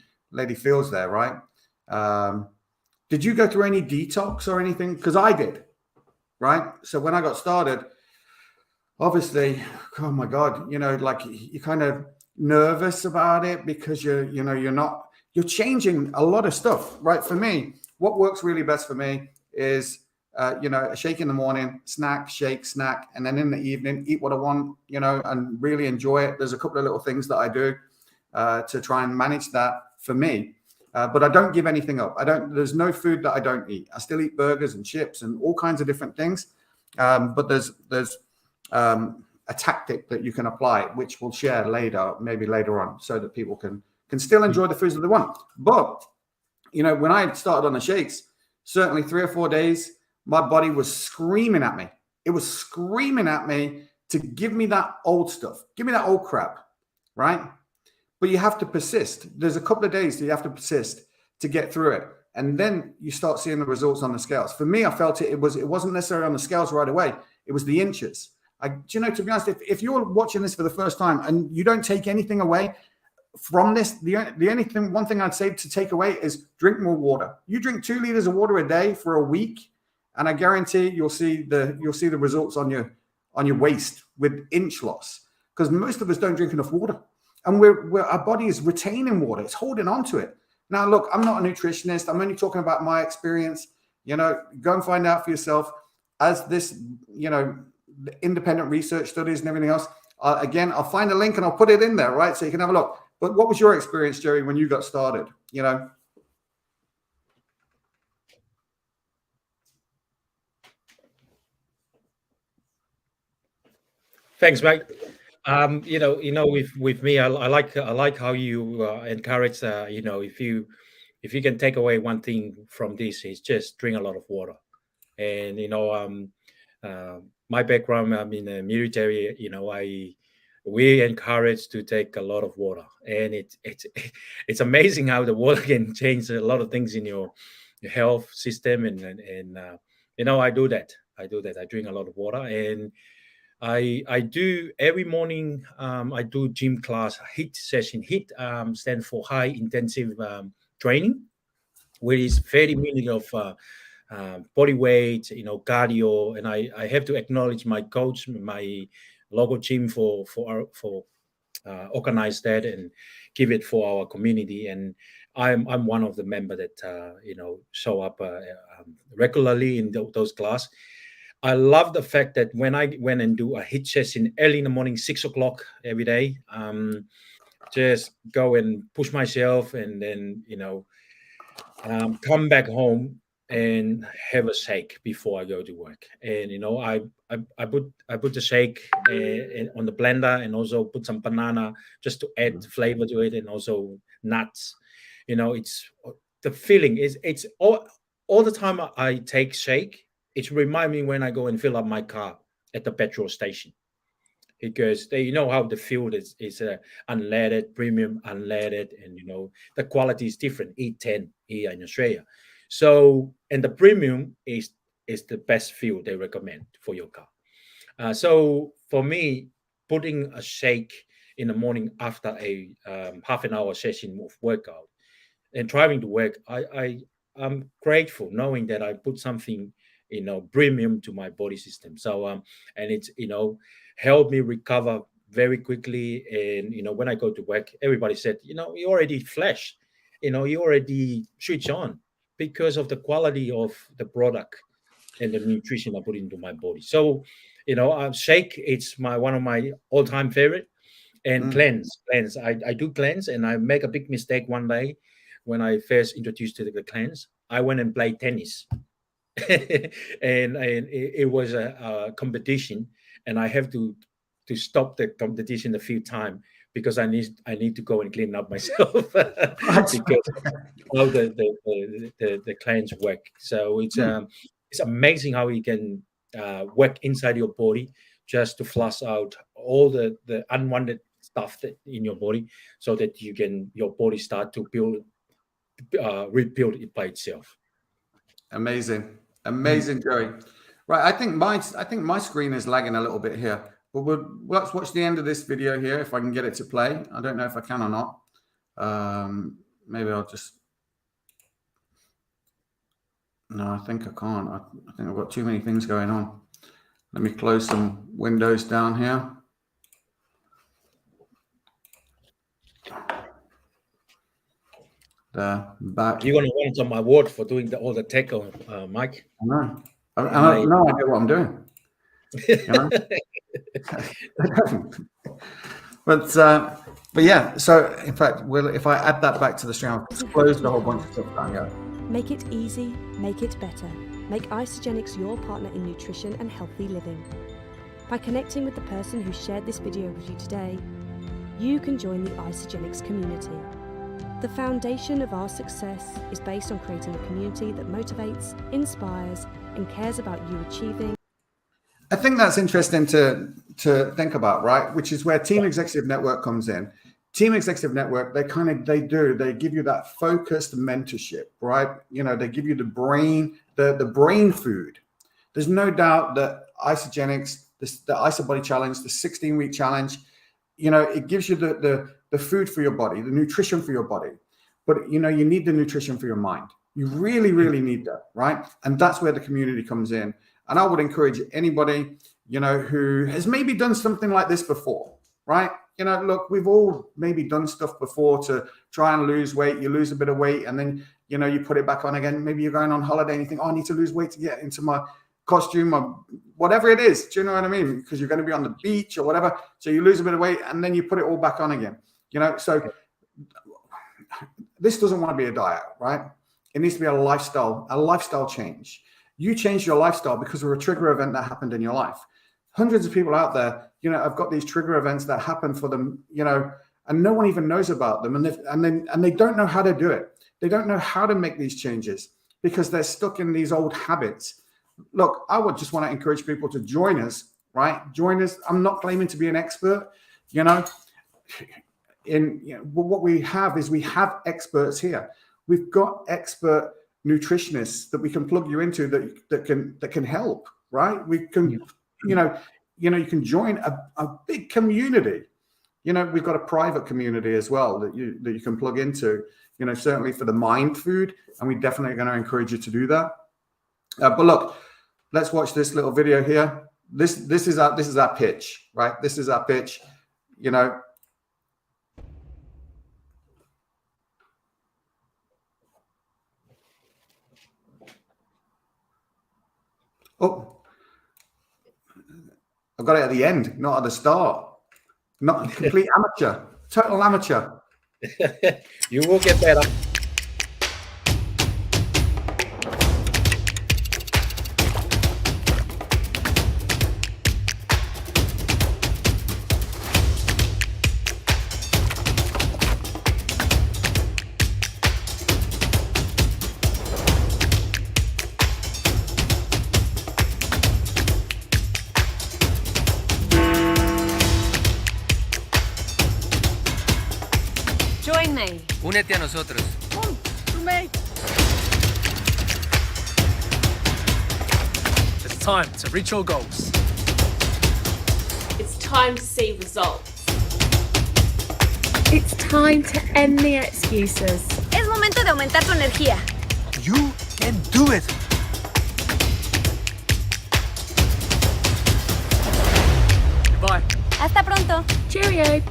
Speaker 3: feels there, right? Did you go through any detox or anything? Because I did, right? So when I got started, obviously, oh my God, like you're kind of nervous about it because you're changing a lot of stuff, right? For me, what works really best for me is a shake in the morning, snack, shake, snack, and then in the evening, eat what I want, and really enjoy it. There's a couple of little things that I do to try and manage that for me. But I don't give anything up. There's no food that I don't eat. I still eat burgers and chips and all kinds of different things. But there's a tactic that you can apply, which we'll share maybe later on, so that people can still enjoy the foods that they want. But, when I started on the shakes, certainly 3 or 4 days, my body was screaming at me. It was screaming at me to give me that old stuff. Give me that old crap, right? But you have to persist. There's a couple of days that you have to persist to get through it. And then you start seeing the results on the scales. For me, I felt it wasn't necessarily on the scales right away. It was the inches. To be honest, if you're watching this for the first time and you don't take anything away from this, one thing I'd say to take away is drink more water. You drink 2 liters of water a day for a week, and I guarantee you'll see the results on your waist with inch loss, because most of us don't drink enough water, and our body is retaining water. It's holding on to it. Now, look, I'm not a nutritionist. I'm only talking about my experience. Go and find out for yourself. As this, independent research studies and everything else. Again, I'll find a link and I'll put it in there, right? So you can have a look. But what was your experience, Joey, when you got started?
Speaker 4: Thanks, mate. With me, I like how you encourage. If you can take away one thing from this, is just drink a lot of water. And my background, I'm in the military. We encourage to take a lot of water, and it's amazing how the water can change a lot of things in your health system. And I do that. I drink a lot of water, and I do every morning. I do gym class, HIIT session. HIIT stands for high intensive training, where is 30 minutes of body weight, cardio. And I have to acknowledge my coach, my local gym for organize that and give it for our community. And I'm one of the member that show up regularly in those class. I love the fact that when I went and do a HIIT session early in the morning, 6 o'clock every day, just go and push myself, and then come back home and have a shake before I go to work. And I put the shake on the blender, and also put some banana just to add flavor to it, and also nuts. It's the feeling is it's all the time I take shake. It reminds me when I go and fill up my car at the petrol station, because they how the fuel is unleaded, premium unleaded, and the quality is different. E10 here in Australia. So, and the premium is the best fuel they recommend for your car. So for me, putting a shake in the morning after a half an hour session of workout and driving to work, I'm grateful knowing that I put something premium to my body system. So and it's helped me recover very quickly. And when I go to work, everybody said, you already flash, you already switch on, because of the quality of the product and the nutrition I put into my body. So shake, it's one of my all-time favorite. And cleanse. I do cleanse, and I make a big mistake one day when I first introduced to the cleanse. I went and played tennis. and it was a competition, and I have to stop the competition a few times because I need to go and clean up myself because how the clients work. So it's amazing how you can work inside your body just to flush out all the unwanted stuff that in your body, so that your body start to rebuild it by itself.
Speaker 3: Amazing, Joey. Right, I think my screen is lagging a little bit here, but let's watch the end of this video here if I can get it to play. I don't know if I can or not. Maybe I'll just. No, I think I can't. I think I've got too many things going on. Let me close some windows down here. Back.
Speaker 4: You're going to want some award for doing all the tech, Mike.
Speaker 3: I know. I know what I'm doing. You know? But yeah. So in fact, if I add that back to the stream, I'll close a whole bunch of stuff down here.
Speaker 6: Make it easy, make it better. Make Isagenix your partner in nutrition and healthy living. By connecting with the person who shared this video with you today, you can join the Isagenix community. The foundation of our success is based on creating a community that motivates, inspires, and cares about you achieving.
Speaker 3: I think that's interesting to think about, right? Which is where Team Executive Network comes in. Team Executive Network, they give you that focused mentorship, right? You know, they give you the brain food. There's no doubt that Isagenix, the IsaBody Challenge, the 16-week challenge, you know, it gives you the food for your body, the nutrition for your body. But, you know, you need the nutrition for your mind. You really, really need that, right? And that's where the community comes in. And I would encourage anybody, you know, who has maybe done something like this before, right? You know, look, we've all maybe done stuff before to try and lose weight. You lose a bit of weight and then, you know, you put it back on again. Maybe you're going on holiday and you think, oh, I need to lose weight to get into my costume or whatever it is. Do you know what I mean? Because you're going to be on the beach or whatever. So you lose a bit of weight and then you put it all back on again. You know, so this doesn't want to be a diet, right? It needs to be a lifestyle change. You change your lifestyle because of a trigger event that happened in your life. Hundreds of people out there, you know, have got these trigger events that happen for them, you know, and no one even knows about them. And they don't know how to do it. They don't know how to make these changes because they're stuck in these old habits. Look, I would just want to encourage people to join us, right? Join us. I'm not claiming to be an expert, you know. What we have is we have experts here. We've got expert nutritionists that we can plug you into that can help, right? We can, you know, you can join a big community. You know, we've got a private community as well that you can plug into, you know, certainly for the mind food. And we definitely are going to encourage you to do that. But look, let's watch this little video here. This is our pitch, right? This is our pitch, you know. Oh, I got it at the end, not at the start. Not complete amateur, total amateur.
Speaker 4: You will get better.
Speaker 9: Join me.
Speaker 10: Únete a nosotros.
Speaker 9: Come to me.
Speaker 10: It's time to reach your goals.
Speaker 9: It's time to see results.
Speaker 11: It's time to end the excuses.
Speaker 12: Es momento de aumentar tu energía.
Speaker 10: You can do it. Goodbye.
Speaker 12: Hasta pronto.
Speaker 11: Cheerio.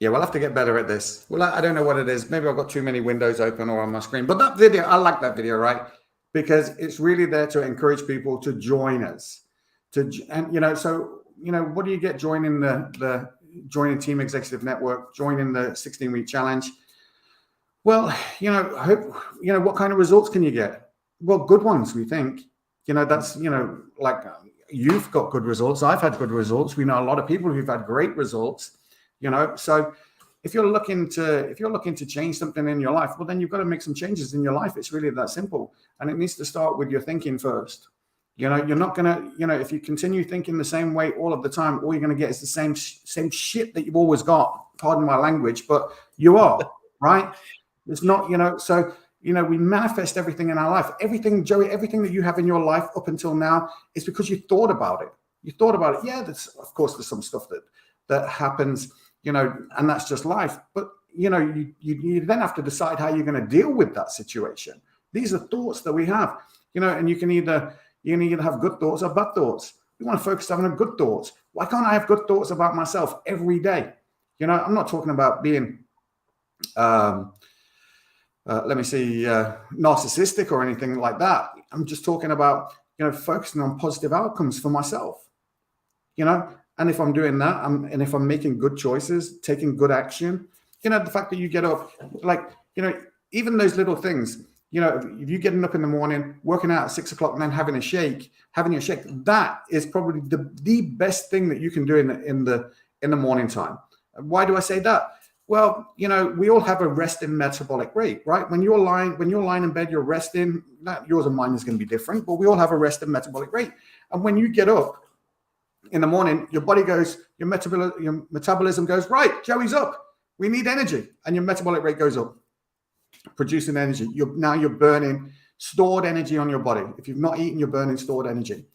Speaker 3: Yeah, we'll have to get better at this. Well, I don't know what it is. Maybe I've got too many windows open or on my screen. But that video, I like that video, right? Because it's really there to encourage people to join us. And you know, so you know, what do you get joining joining Team Executive Network, joining the 16-week challenge? Well, you know, what kind of results can you get? well, good ones, we think. That's, like you've got good results. I've had good results. We know a lot of people who've had great results, So if you're looking to change something in your life, well, then you've got to make some changes in your life. It's really that simple. And it needs to start with your thinking first. You're not going to, if you continue thinking the same way all of the time, all you're going to get is the same shit that you've always got. Pardon my language, but you are, right? It's not, so, we manifest everything in our life. Everything, Joey, everything that you have in your life up until now is because you thought about it. You thought about it. Yeah, of course, there's some stuff that happens, and that's just life. But, you then have to decide how you're going to deal with that situation. These are thoughts that we have, and you can either have good thoughts or bad thoughts. We want to focus on good thoughts. Why can't I have good thoughts about myself every day? I'm not talking about being, narcissistic or anything like that. I'm just talking about, focusing on positive outcomes for myself, and if I'm doing that, and if I'm making good choices, taking good action, the fact that you get up, like, even those little things, if you're getting up in the morning, working out at 6 o'clock, and then having a shake, that is probably the best thing that you can do in the morning time. Why do I say that? Well, we all have a resting metabolic rate, right? When you're lying in bed, you're resting. Yours and mine is going to be different, but we all have a resting metabolic rate. And when you get up in the morning, your body goes, your metabolism goes, right, Joey's up. We need energy. And your metabolic rate goes up, producing energy. You're burning stored energy on your body. If you've not eaten, you're burning stored energy.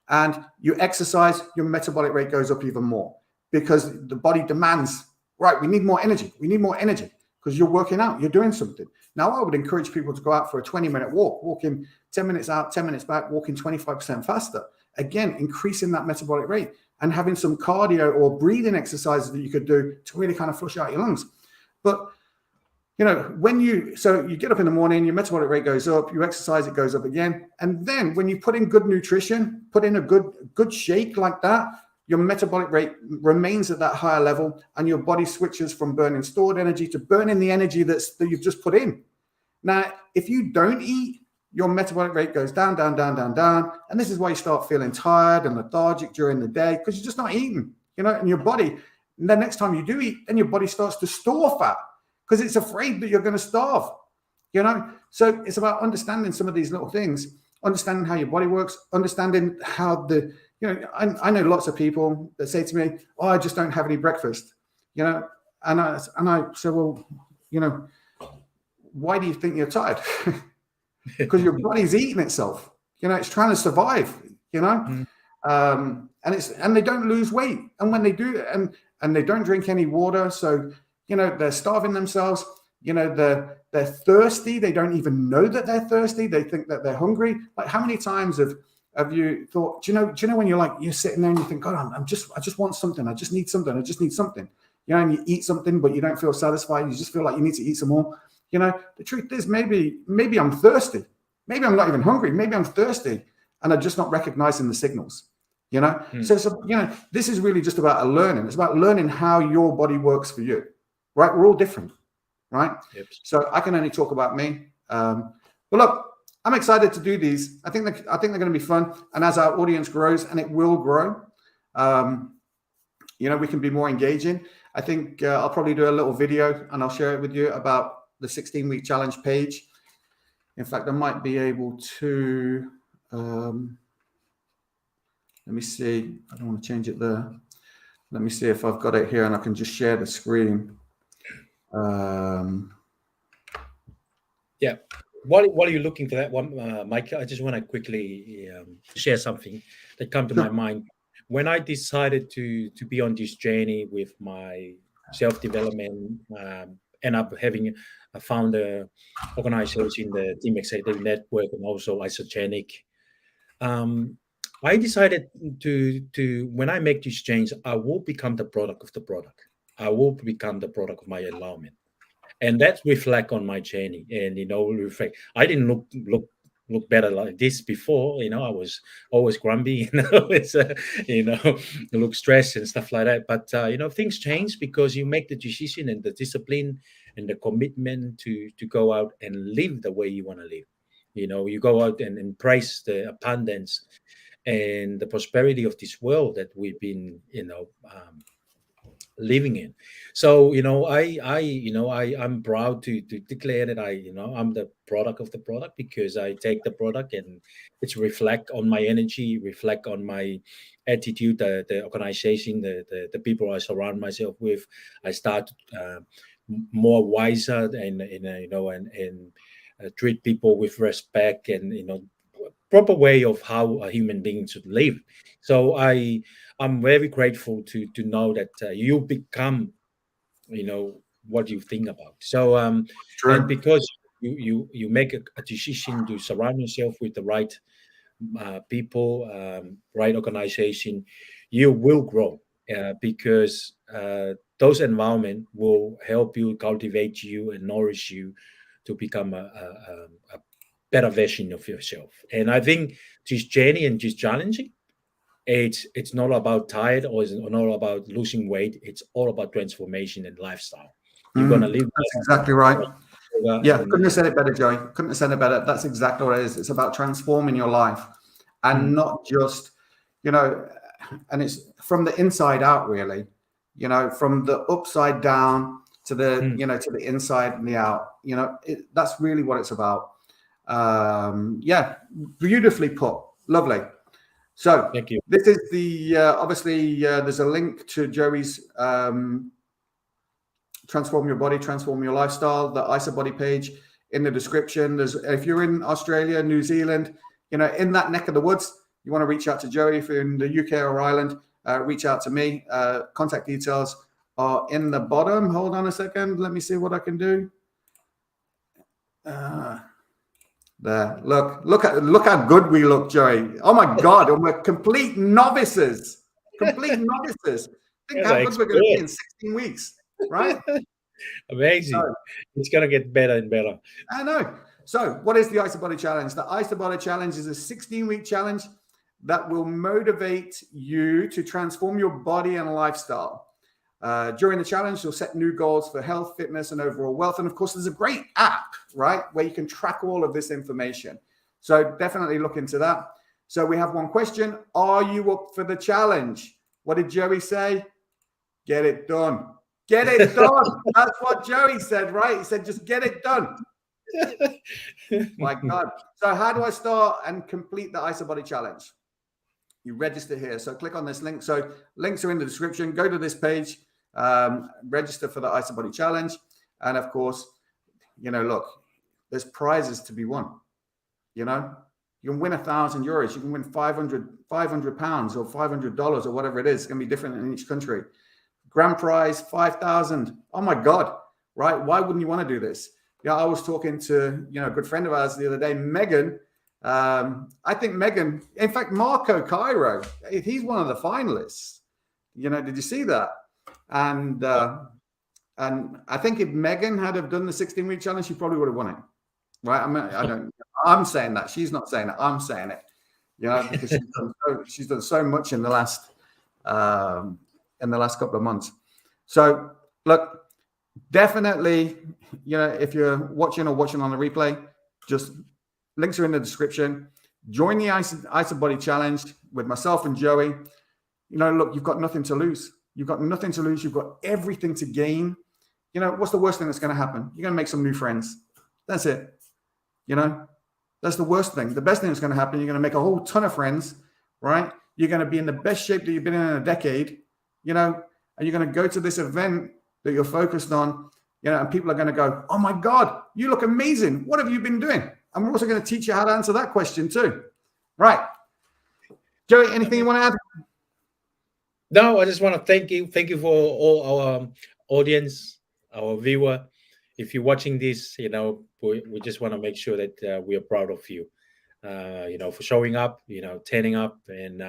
Speaker 3: And you exercise, your metabolic rate goes up even more because the body demands, right, we need more energy. We need more energy because you're working out, you're doing something. Now, I would encourage people to go out for a 20-minute walk, walking 10 minutes out, 10 minutes back, walking 25% faster. Again, increasing that metabolic rate and having some cardio or breathing exercises that you could do to really kind of flush out your lungs. But, when you get up in the morning, your metabolic rate goes up, you exercise, it goes up again. And then when you put in good nutrition, put in a good shake like that, your metabolic rate remains at that higher level and your body switches from burning stored energy to burning the energy that you've just put in. Now, if you don't eat, your metabolic rate goes down, down, down, down, down. And this is why you start feeling tired and lethargic during the day because you're just not eating, and your body, and the next time you do eat, then your body starts to store fat because it's afraid that you're going to starve, So it's about understanding some of these little things, understanding how your body works, understanding how I know lots of people that say to me, oh, I just don't have any breakfast, and I say, well, why do you think you're tired? Because your body's eating itself, it's trying to survive, and they don't lose weight. And when they do, and they don't drink any water, so, they're starving themselves, they're thirsty. They don't even know that they're thirsty. They think that they're hungry. Like, how many times have you thought, do you know when you're sitting there and you think, God, I just want something. I just need something. I just need something, and you eat something, but you don't feel satisfied. You just feel like you need to eat some more. The truth is maybe I'm thirsty. Maybe I'm not even hungry. Maybe I'm thirsty and I'm just not recognizing the signals, So, this is really just about learning. It's about learning how your body works for you, right? We're all different, right?
Speaker 4: Yep.
Speaker 3: So I can only talk about me. But look, I'm excited to do these. I think they're going to be fun. And as our audience grows, and it will grow, we can be more engaging. I think I'll probably do a little video and I'll share it with you about the 16-week challenge page. In fact, I might be able to, let me see. I don't want to change it there. Let me see if I've got it here and I can just share the screen.
Speaker 4: Yeah. While you're looking for that one, Mike, I just want to quickly share something that come to my mind. When I decided to be on this journey with my self-development, end up having a founder organization, the Team Executive Network, and also Isogenic. I decided to when I make this change, I will become the product of the product. I will become the product of my environment. And that's reflect on my journey, and reflect. I didn't look better like this before. I was always grumpy, it's look stressed and stuff like that. But things change because you make the decision and the discipline and the commitment to go out and live the way you want to live. You go out and embrace the abundance and the prosperity of this world that we've been, living in. So I'm proud to declare that I'm the product of the product, because I take the product and it's reflect on my energy, reflect on my attitude, the organization, the people I surround myself with. I start more wiser and treat people with respect, and proper way of how a human being should live. So I'm very grateful to know that you become what you think about. So and
Speaker 3: True.
Speaker 4: because you make a decision to surround yourself with the right people, right organization, you will grow, because those environment will help you, cultivate you, and nourish you to become a better version of yourself. And I think this journey and this challenging, it's not about tired, or it's not about losing weight. It's all about transformation and lifestyle. You're gonna live
Speaker 3: That's exactly right.
Speaker 4: better,
Speaker 3: Yeah, couldn't have said it better, Joey. Couldn't have said it better. That's exactly what it is. It's about transforming your life, and not just, and it's from the inside out, really. From the upside down to the, to the inside and the out. That's really what it's about. Yeah, beautifully put. Lovely. So
Speaker 4: Thank you.
Speaker 3: this is the obviously there's a link to Joey's Transform Your Body, Transform Your Lifestyle, the IsaBody page in the description. If you're in Australia, New Zealand, in that neck of the woods, you want to reach out to Joey. If you're in the UK or Ireland, reach out to me. Contact details are in the bottom. Hold on a second. Let me see what I can do. There. Look how good we look, Joey. Oh my God, and we're complete novices. Complete novices. Think how good we're going to be in 16 weeks, right?
Speaker 4: Amazing. So, it's going to get better and better.
Speaker 3: I know. So what is the IsaBody Challenge? The IsaBody Challenge is a 16-week challenge that will motivate you to transform your body and lifestyle. During the challenge, you'll set new goals for health, fitness, and overall wealth. And of course, there's a great app, right, where you can track all of this information. So definitely look into that. So we have one question. Are you up for the challenge? What did Joey say? Get it done. Get it done. That's what Joey said, right? He said, just get it done. My God. So how do I start and complete the IsaBody Challenge? You register here. So click on this link. So links are in the description. Go to this page, register for the IsaBody Challenge. And of course, look, there's prizes to be won. You can win €1,000. You can win 500 pounds or $500 or whatever it is. It's going to be different in each country. Grand prize, 5,000. Oh my God, right? Why wouldn't you want to do this? Yeah, I was talking to, a good friend of ours the other day, Megan. I think Megan, in fact, Marco Cairo, he's one of the finalists. Did you see that? And I think if Megan had have done the 16-week challenge, she probably would have won it. Right? I'm saying that. She's not saying it. I'm saying it. Because she's done so much in the last couple of months. So look, definitely, if you're watching or watching on the replay, just links are in the description. Join the IsaBody Challenge with myself and Joey. Look, you've got nothing to lose. You've got nothing to lose. You've got everything to gain. What's the worst thing that's going to happen? You're going to make some new friends. That's it. That's the worst thing. The best thing that's going to happen, you're going to make a whole ton of friends, right? You're going to be in the best shape that you've been in a decade, and you're going to go to this event that you're focused on, and people are going to go, oh my God, you look amazing. What have you been doing? And we're also going to teach you how to answer that question too. Right. Joey, anything you want to add?
Speaker 4: No, I just want to thank you. Thank you for all our audience, our viewer. If you're watching this, we just want to make sure that we are proud of you, for showing up, turning up, and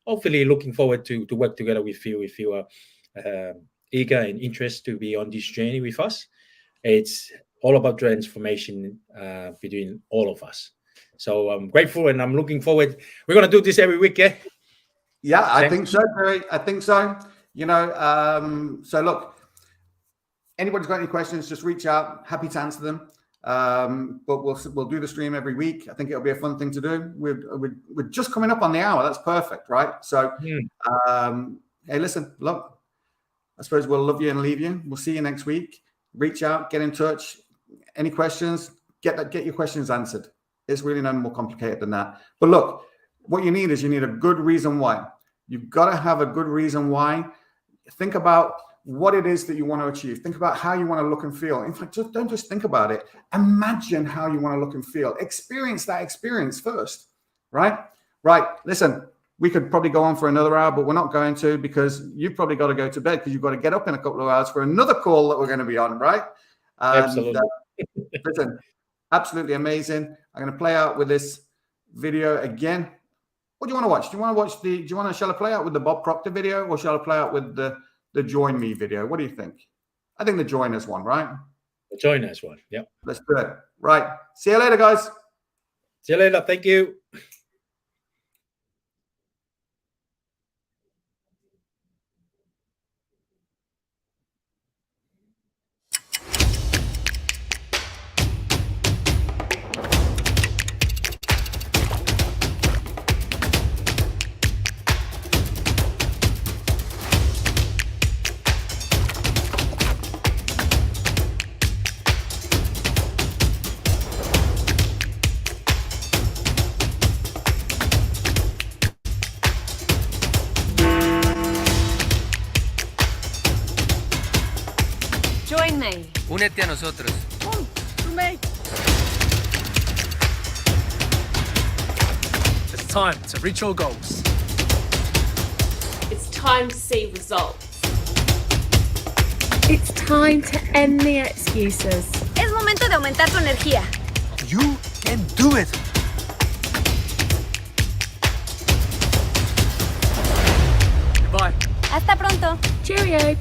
Speaker 4: hopefully looking forward to work together with you if you are eager and interested to be on this journey with us. It's all about transformation between all of us. So I'm grateful and I'm looking forward. We're going to do this every week, yeah?
Speaker 3: Yeah, I think so, Barry. I think so. So look, anybody's got any questions, just reach out. Happy to answer them. But we'll do the stream every week. I think it'll be a fun thing to do. We're just coming up on the hour. That's perfect, right? So, hey, listen, look, I suppose we'll love you and leave you. We'll see you next week. Reach out, get in touch. Any questions? Get your questions answered. It's really no more complicated than that. But look, what you need is a good reason why. You've got to have a good reason why. Think about what it is that you want to achieve. Think about how you want to look and feel. In fact, don't just think about it. Imagine how you want to look and feel. Experience that experience first, right? Right. Listen, we could probably go on for another hour, but we're not going to, because you've probably got to go to bed because you've got to get up in a couple of hours for another call that we're going to be on, right?
Speaker 4: Absolutely.
Speaker 3: Listen, absolutely amazing. I'm going to play out with this video again. What do you want to watch? Shall I play out with the Bob Proctor video, or shall I play out with the Join Me video? What do you think? I think the Join Us one, right?
Speaker 4: The Join Us one, yep.
Speaker 3: Let's do it. Right. See you later, guys.
Speaker 4: See you later. Thank you.
Speaker 9: Join me.
Speaker 10: Únete a nosotros. It's time to reach your goals.
Speaker 9: It's time to see results.
Speaker 11: It's time to end the excuses.
Speaker 12: Es momento de aumentar tu energía.
Speaker 10: You can do it. Goodbye.
Speaker 12: Hasta pronto.
Speaker 11: Cheerio.